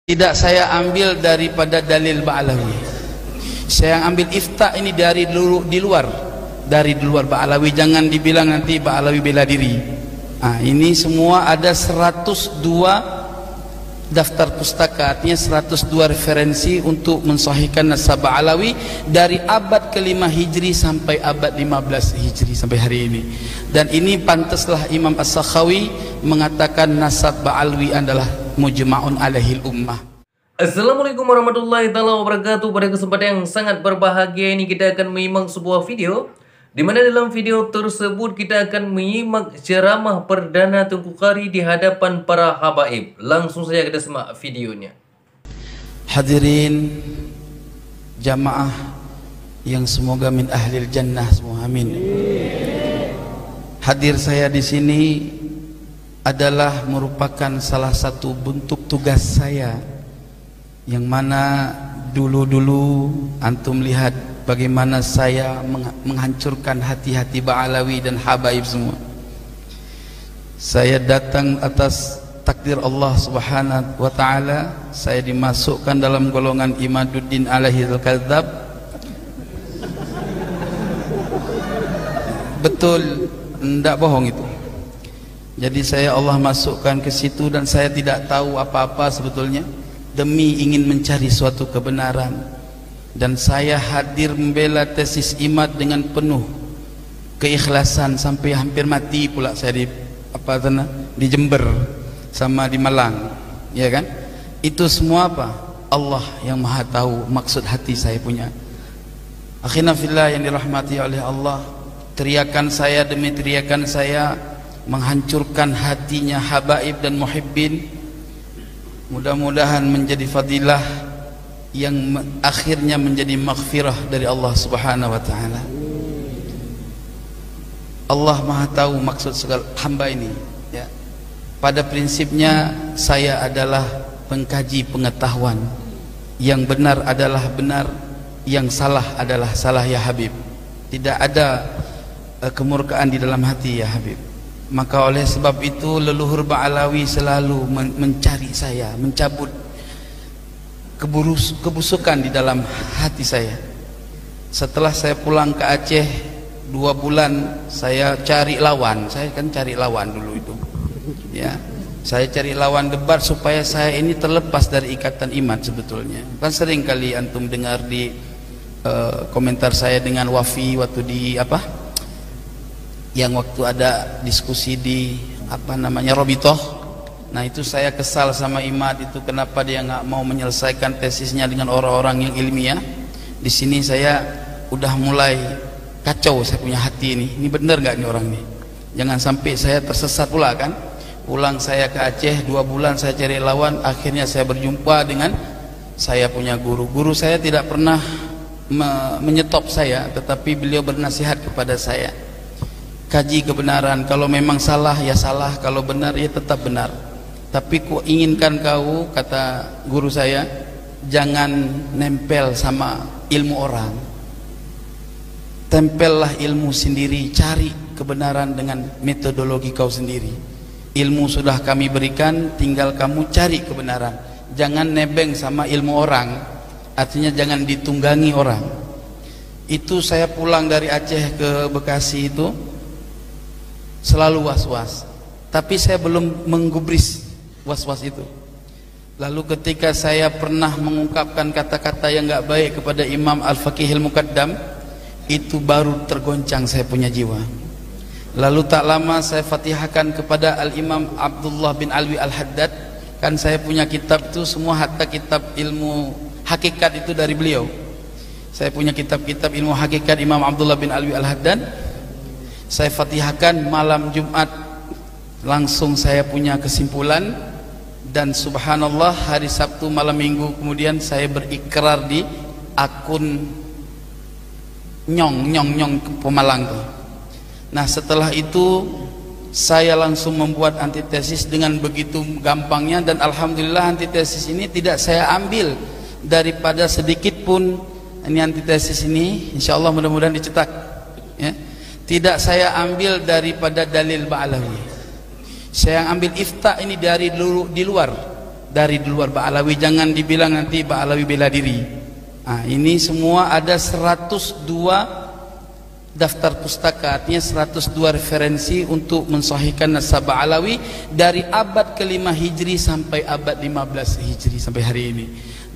Tidak saya ambil daripada dalil Ba'alawi. Saya ambil ifta ini dari di luar Ba'alawi. Jangan dibilang nanti Ba'alawi bela diri. Ini semua ada 102 daftar pustaka, artinya 102 referensi untuk mensahihkan nasab Ba'alawi dari abad ke-5 Hijri sampai abad 15 Hijri sampai hari ini. Dan ini pantaslah Imam As-Sakhawi mengatakan nasab Ba'alawi adalah mujma'un alaihil ummah. Assalamualaikum warahmatullahi wabarakatuh. Pada kesempatan yang sangat berbahagia ini kita akan menyimak sebuah video di mana dalam video tersebut kita akan menyimak ceramah perdana Tengku Qari di hadapan para habaib. Langsung saja kita simak videonya. Hadirin jamaah yang semoga min ahlil jannah semua, amin. Hadir saya di sini adalah merupakan salah satu bentuk tugas saya, yang mana dulu-dulu antum lihat bagaimana saya menghancurkan hati-hati Ba'alawi dan habaib semua. Saya datang atas takdir Allah Subhanahu wa taala, saya dimasukkan dalam golongan Imaduddin alaihi al-kadzab. Betul, tidak bohong itu. Jadi Allah masukkan ke situ dan saya tidak tahu apa-apa sebetulnya, demi ingin mencari suatu kebenaran. Dan saya hadir membela tesis IMAD dengan penuh keikhlasan sampai hampir mati pula saya di Jember sama di Malang, ya kan? Itu semua apa? Allah yang Maha tahu maksud hati saya punya. Akhirnya fillah yang dirahmati oleh Allah, teriakan saya demi teriakan saya menghancurkan hatinya habaib dan muhibbin. Mudah-mudahan menjadi fadilah yang akhirnya menjadi maghfirah dari Allah Subhanahu wa taala. Allah Maha tahu maksud segala hamba ini, ya. Pada prinsipnya saya adalah pengkaji pengetahuan. Yang benar adalah benar, yang salah adalah salah, ya Habib. Tidak ada kemurkaan di dalam hati, ya Habib. Maka oleh sebab itu leluhur Ba'alawi selalu mencari saya, mencabut kebusukan di dalam hati saya. Setelah saya pulang ke Aceh 2 bulan, saya cari lawan. Saya kan cari lawan dulu itu, ya. Saya cari lawan debat supaya saya ini terlepas dari ikatan IMAD sebetulnya. Kan sering kali antum dengar di komentar saya dengan Wafi waktu di yang waktu ada diskusi di Robitoh. Nah itu saya kesal sama IMAD itu, kenapa dia nggak mau menyelesaikan tesisnya dengan orang-orang yang ilmiah. Di sini saya udah mulai kacau, saya punya hati ini bener nggak nih orang ini, jangan sampai saya tersesat pula kan. Pulang saya ke Aceh 2 bulan saya cari lawan, akhirnya saya berjumpa dengan saya punya guru saya tidak pernah menyetop saya, tetapi beliau bernasihat kepada saya, kaji kebenaran, kalau memang salah ya salah, kalau benar ya tetap benar. Tapi ku inginkan kau, kata guru saya, jangan nempel sama ilmu orang, tempellah ilmu sendiri, cari kebenaran dengan metodologi kau sendiri. Ilmu sudah kami berikan, tinggal kamu cari kebenaran. Jangan nebeng sama ilmu orang, artinya jangan ditunggangi orang. Itu saya pulang dari Aceh ke Bekasi itu selalu was-was, tapi saya belum menggubris was-was itu. Lalu ketika saya pernah mengungkapkan kata-kata yang enggak baik kepada Imam Al-Faqihil Muqaddam, itu baru tergoncang saya punya jiwa. Lalu tak lama saya fatihahkan kepada Al-Imam Abdullah bin Alwi Al-Haddad. Kan saya punya kitab itu semua, hatta kitab ilmu hakikat itu dari beliau. Saya punya kitab-kitab ilmu hakikat Imam Abdullah bin Alwi Al-Haddad. Saya fatihahkan malam Jumat, langsung saya punya kesimpulan. Dan subhanallah hari Sabtu malam Minggu kemudian saya berikrar di akun nyong Pemalang tuh. Nah setelah itu saya langsung membuat antitesis dengan begitu gampangnya, dan alhamdulillah antitesis ini tidak saya ambil daripada sedikit pun. Ini antitesis ini insyaallah mudah-mudahan dicetak, ya. Tidak saya ambil daripada dalil Ba'alawi. Saya ambil ifta ini dari di luar dari luar Ba'alawi. Jangan dibilang nanti Ba'alawi bela diri. Nah, ini semua ada 102 daftar pustaka, artinya 102 referensi untuk mensahihkan nasab Ba'alawi dari abad ke-5 Hijri sampai abad 15 Hijri sampai hari ini.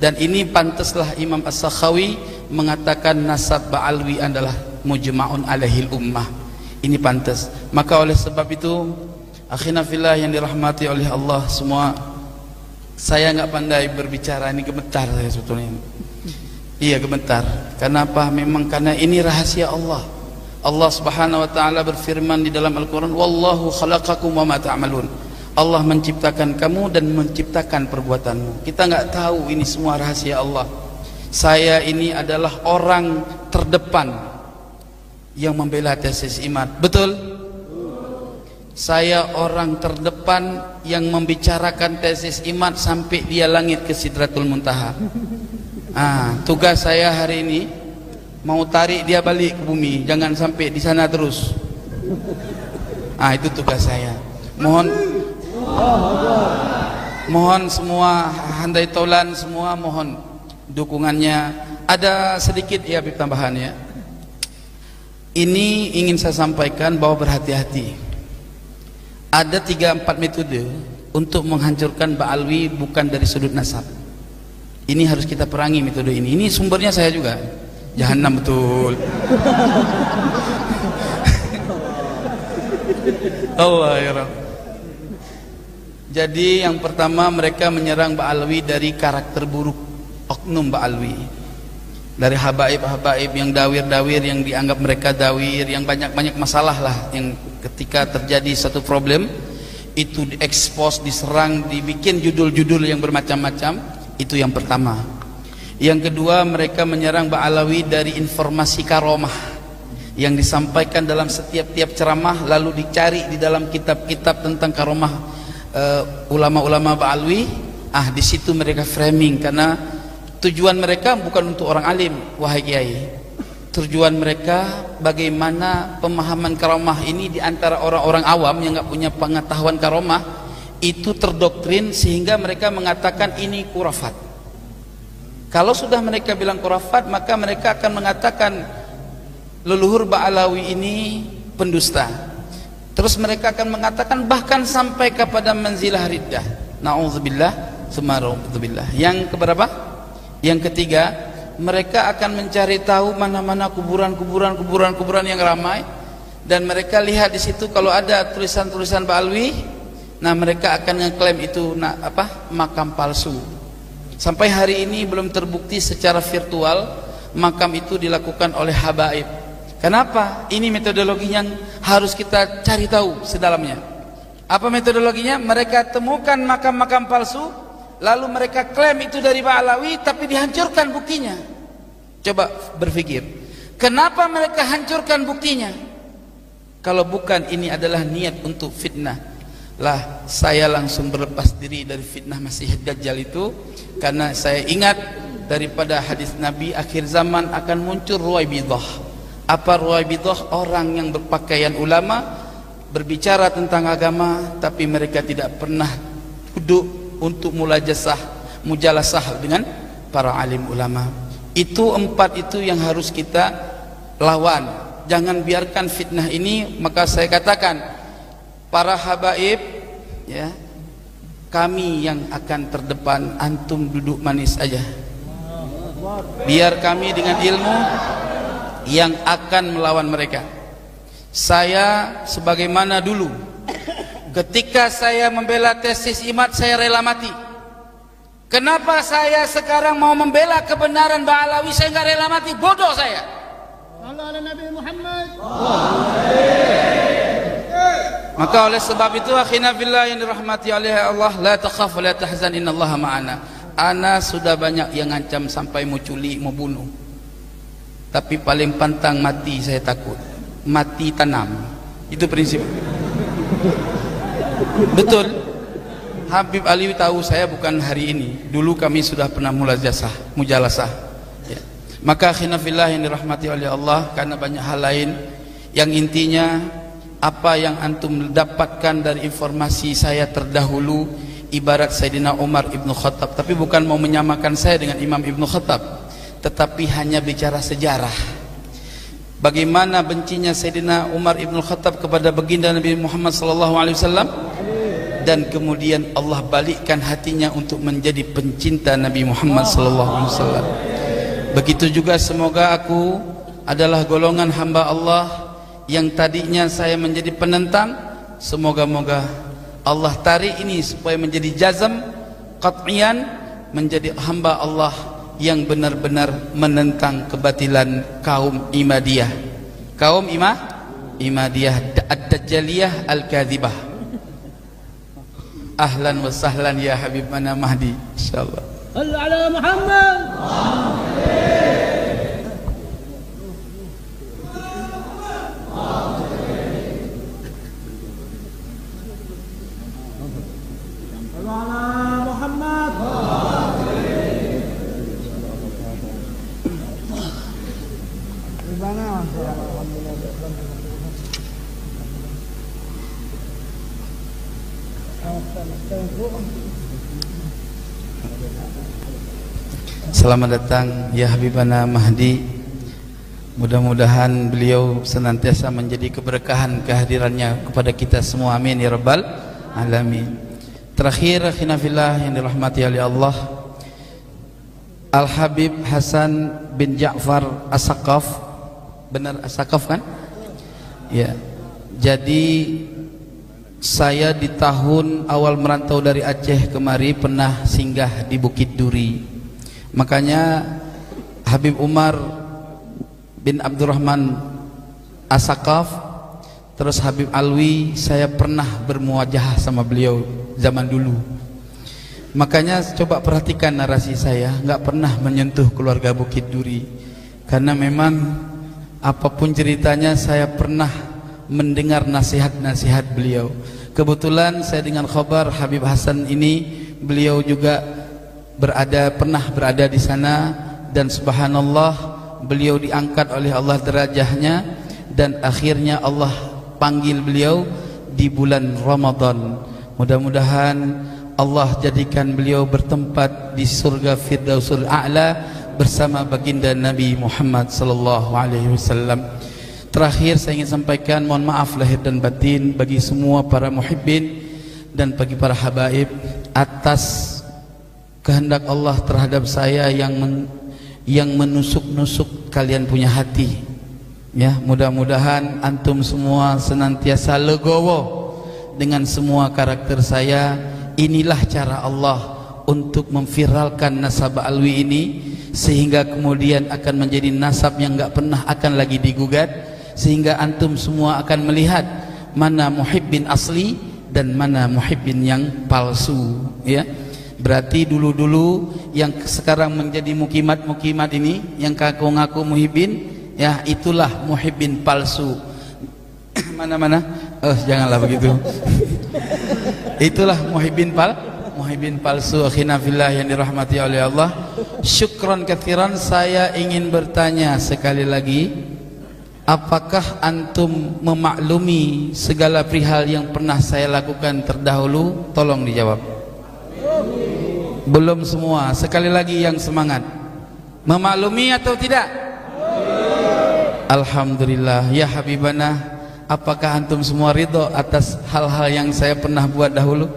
Dan ini pantaslah Imam As-Sakhawi mengatakan nasab Ba'alawi adalah mujma'un alaihil ummah. Ini pantas. Maka oleh sebab itu, akhina fillah yang dirahmati oleh Allah semua, saya nggak pandai berbicara, ini gemetar saya sebetulnya. Iya, gemetar. Kenapa? Memang karena ini rahasia Allah. Allah Subhanahu wa taala berfirman di dalam Al-Qur'an, "Wallahu khalaqakum wa ma ta'malun." Allah menciptakan kamu dan menciptakan perbuatanmu. Kita nggak tahu, ini semua rahasia Allah. Saya ini adalah orang terdepan yang membela tesis iman. Betul? Saya orang terdepan yang membicarakan tesis iman sampai dia langit ke Sidratul Muntaha. Tugas saya hari ini mau tarik dia balik ke bumi, jangan sampai di sana terus. Itu tugas saya. Mohon semua handai taulan semua, mohon dukungannya. Ada sedikit ya tambahannya. Ini ingin saya sampaikan bahwa berhati-hati. Ada 3-4 metode untuk menghancurkan Ba'alawi bukan dari sudut nasab. Ini harus kita perangi metode ini. Ini sumbernya saya juga. Jahannam betul. Allah ya Rabb. Jadi yang pertama, mereka menyerang Ba'alawi dari karakter buruk oknum Ba'alawi. Dari habaib-habaib yang dawir-dawir, yang dianggap mereka dawir, yang banyak-banyak masalah lah, yang ketika terjadi satu problem itu diekspos, diserang, dibikin judul-judul yang bermacam-macam. Itu yang pertama. Yang kedua, mereka menyerang Ba'alawi dari informasi karomah yang disampaikan dalam setiap ceramah, lalu dicari di dalam kitab-kitab tentang karomah ulama-ulama Ba'alawi. Di situ mereka framing, karena tujuan mereka bukan untuk orang alim, wahai kiai. Tujuan mereka bagaimana pemahaman karomah ini di antara orang-orang awam yang nggak punya pengetahuan karomah itu terdoktrin, sehingga mereka mengatakan ini khurafat. Kalau sudah mereka bilang khurafat, maka mereka akan mengatakan leluhur Ba'alawi ini pendusta. Terus mereka akan mengatakan bahkan sampai kepada manzilah riddah. Na'udzubillah, sumarudzubillah. Yang keberapa? Yang ketiga, mereka akan mencari tahu mana-mana kuburan yang ramai, dan mereka lihat di situ kalau ada tulisan-tulisan Ba'alawi, mereka akan ngeklaim itu makam palsu. Sampai hari ini belum terbukti secara virtual makam itu dilakukan oleh habaib. Kenapa? Ini metodologi yang harus kita cari tahu sedalamnya. Apa metodologinya? Mereka temukan makam-makam palsu, lalu mereka klaim itu dari Ba'alawi, tapi dihancurkan buktinya. Coba berpikir, kenapa mereka hancurkan buktinya? Kalau bukan ini adalah niat untuk fitnah, lah saya langsung berlepas diri dari fitnah Masih Dajjal itu, karena saya ingat daripada hadis Nabi, akhir zaman akan muncul Ruwaibidah. Apa Ruwaibidah? Orang yang berpakaian ulama, berbicara tentang agama, tapi mereka tidak pernah duduk untuk mujalasah dengan para alim ulama. Itu 4 itu yang harus kita lawan. Jangan biarkan fitnah ini. Maka saya katakan, para habaib ya, kami yang akan terdepan, antum duduk manis aja. Biar kami dengan ilmu yang akan melawan mereka. Saya sebagaimana dulu ketika saya membela tesis imat, saya rela mati. Kenapa saya sekarang mau membela kebenaran Ba'alawi, saya nggak rela mati? Bodoh saya. Allah Nabi Muhammad. Maka oleh sebab itu, akhina fillah yang dirahmati oleh Allah, la takhaf la tahzan innallaha ma'ana. Ana sudah banyak yang ngancam sampai mau culik, mau bunuh. Tapi paling pantang mati saya takut. Mati tanam. Itu prinsip. Betul. Habib Ali tahu saya bukan hari ini. Dulu kami sudah pernah mujalasah. Ya. Maka akhina fillah yang dirahmati oleh Allah, karena banyak hal lain yang intinya apa yang antum dapatkan dari informasi saya terdahulu ibarat Sayyidina Umar Ibnu Khattab, tapi bukan mau menyamakan saya dengan Imam Ibnu Khattab, tetapi hanya bicara sejarah. Bagaimana bencinya Sayyidina Umar Ibnu Khattab kepada baginda Nabi Muhammad SAW, dan kemudian Allah balikkan hatinya untuk menjadi pencinta Nabi Muhammad SAW. Begitu juga semoga aku adalah golongan hamba Allah yang tadinya saya menjadi penentang, semoga-moga Allah tarik ini supaya menjadi jazm qat'iyan, menjadi hamba Allah yang benar-benar menentang kebatilan kaum Imadiyah, kaum Imadiyah ad-Dajjaliyah al-Kadhibah. Ahlan wa sahlan ya Habibana Mahdi, insyaallah. صلوا على محمد. Selamat datang ya Habibana Mahdi. Mudah-mudahan beliau senantiasa menjadi keberkahan kehadirannya kepada kita semua, amin ya rabbal alamin. Terakhir khinafillah yang dirahmati oleh Allah, Al-Habib Hasan bin Ja'far As-Saqaf, benar As-Saqaf kan? Ya. Jadi saya di tahun awal merantau dari Aceh kemari pernah singgah di Bukit Duri. Makanya Habib Umar bin Abdurrahman As-Saqaf, terus Habib Alwi, saya pernah bermuajahah sama beliau zaman dulu. Makanya coba perhatikan narasi saya, nggak pernah menyentuh keluarga Bukit Duri, karena memang apapun ceritanya saya pernah mendengar nasihat-nasihat beliau. Kebetulan saya dengan khabar Habib Hasan ini, beliau juga pernah berada di sana, dan subhanallah beliau diangkat oleh Allah derajahnya, dan akhirnya Allah panggil beliau di bulan Ramadan. Mudah-mudahan Allah jadikan beliau bertempat di surga Firdausul A'la bersama baginda Nabi Muhammad sallallahu alaihi wasallam. Terakhir saya ingin sampaikan mohon maaf lahir dan batin bagi semua para muhibbin dan bagi para habaib atas kehendak Allah terhadap saya yang menusuk-nusuk kalian punya hati. Ya, mudah-mudahan antum semua senantiasa legowo dengan semua karakter saya. Inilah cara Allah untuk memviralkan nasab Alwi ini, sehingga kemudian akan menjadi nasab yang enggak pernah akan lagi digugat, sehingga antum semua akan melihat mana muhibbin asli dan mana muhibbin yang palsu. Ya, berarti dulu-dulu yang sekarang menjadi mukimat-mukimat ini yang ngaku-ngaku muhibbin, ya itulah muhibbin palsu. Mana-mana? Janganlah begitu. Itulah muhibbin palsu. Akhina fillah yang dirahmati oleh Allah. Syukron katsiran. Saya ingin bertanya sekali lagi, apakah antum memaklumi segala perihal yang pernah saya lakukan terdahulu? Tolong dijawab. Belum semua. Sekali lagi yang semangat. Memaklumi atau tidak? Alhamdulillah. Ya Habibana, apakah antum semua ridho atas hal-hal yang saya pernah buat dahulu?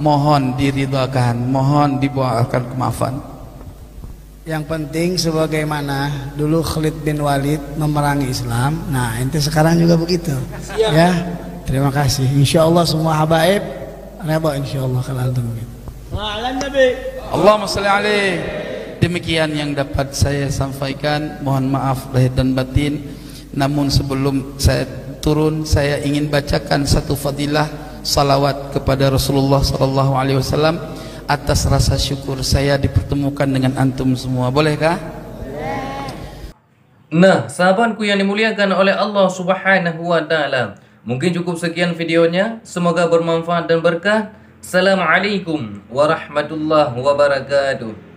Mohon diridhokan, mohon dibuatkan kemaafan. Yang penting sebagaimana dulu Khalid bin Walid memerangi Islam, nah ente sekarang juga begitu. Ya, terima kasih. Insya Allah semua habaib reba, insya Allah kalau antum begitu. Allahumma sholli alaihi. Demikian yang dapat saya sampaikan. Mohon maaf lahir dan batin. Namun sebelum saya turun, saya ingin bacakan satu fadilah salawat kepada Rasulullah SAW atas rasa syukur saya dipertemukan dengan antum semua. Bolehkah? Nah, sahabatku yang dimuliakan oleh Allah Subhanahu wa taala, mungkin cukup sekian videonya. Semoga bermanfaat dan berkah. Assalamualaikum warahmatullahi wabarakatuh.